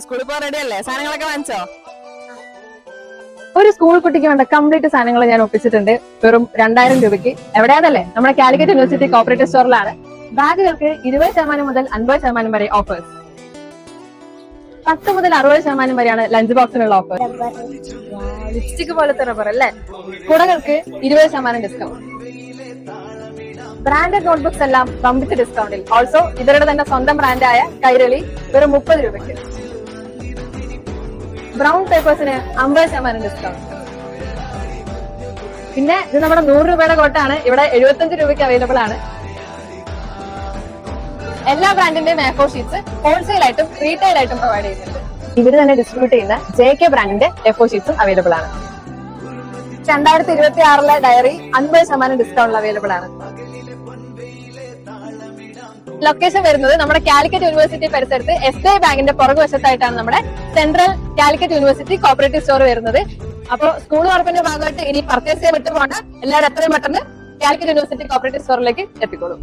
സ്കൂളിൽ പോകാൻ റെഡി അല്ലേ? സാധനങ്ങളൊക്കെ വാങ്ങിച്ചോ? ഒരു സ്കൂൾ കുട്ടിക്ക് വേണ്ട കംപ്ലീറ്റ് സാധനങ്ങൾ ഞാൻ ഒപ്പിച്ചിട്ടുണ്ട് വെറും 2000 രൂപയ്ക്ക്. എവിടെയാണല്ലേ? നമ്മുടെ കാലിക്കറ്റ് യൂണിവേഴ്സിറ്റി കോപ്പറേറ്റീവ് സ്റ്റോറിലാണ്. ബാഗുകൾക്ക് 20% മുതൽ 50% വരെ ഓഫേഴ്സ്. 10 മുതൽ 60% വരെയാണ് ലഞ്ച് ബോക്സിനുള്ള ഓഫർ. ലിപ്സ്റ്റിക് പോലത്തെ റബ്ബർ അല്ലേ? കുടകൾക്ക് 20% ഡിസ്കൗണ്ട്. ബ്രാൻഡഡ് നോട്ട്ബുക്സ് എല്ലാം വമ്പിച്ച ഡിസ്കൗണ്ടിൽ. ഓൾസോ ഇവരുടെ തന്നെ സ്വന്തം ബ്രാൻഡായ കൈരളി വെറും 30 രൂപയ്ക്ക്. ബ്രൗൺ പേപ്പേഴ്സിന് 50% ഡിസ്കൗണ്ട്. പിന്നെ ഇത് നമ്മുടെ 100 രൂപയുടെ കോട്ടാണ്. ഇവിടെ 75 രൂപയ്ക്ക് അവൈലബിൾ ആണ്. എല്ലാ ബ്രാൻഡിന്റെയും A4 ഷീറ്റ്സ് ഹോൾസെയിൽ ആയിട്ടും റീറ്റെയിൽ ആയിട്ടും പ്രൊവൈഡ് ചെയ്യുന്നുണ്ട്. ഇവര് തന്നെ ഡിസ്ട്രിബ്യൂട്ട് ചെയ്യുന്ന JK ബ്രാൻഡിന്റെ A4 ഷീറ്റ്സും അവൈലബിൾ ആണ്. 2026 ഡയറി 50% ഡിസ്കൗണ്ട് അവൈലബിൾ ആണ്. ലൊക്കേഷൻ വരുന്നത് നമ്മുടെ കാലിക്കറ്റ് യൂണിവേഴ്സിറ്റി പരിസരത്ത് SBI ബാങ്കിന്റെ പുറകുവശത്തായിട്ടാണ് നമ്മുടെ central Calicut university cooperative store വരുന്നത്. അപ്പോൾ സ്കൂൾ തുറപ്പിന്റെ ഭാഗമായിട്ട് ഇനി പർച്ചേസ് ചെയ്യാൻ വിട്ടു പോകണ്ട. എല്ലാവരും എത്രയും പെട്ടെന്ന് കാലിക്കറ്റ് യൂണിവേഴ്സിറ്റി കോപ്പറേറ്റീവ് സ്റ്റോറിലേക്ക് എത്തിക്കോളും.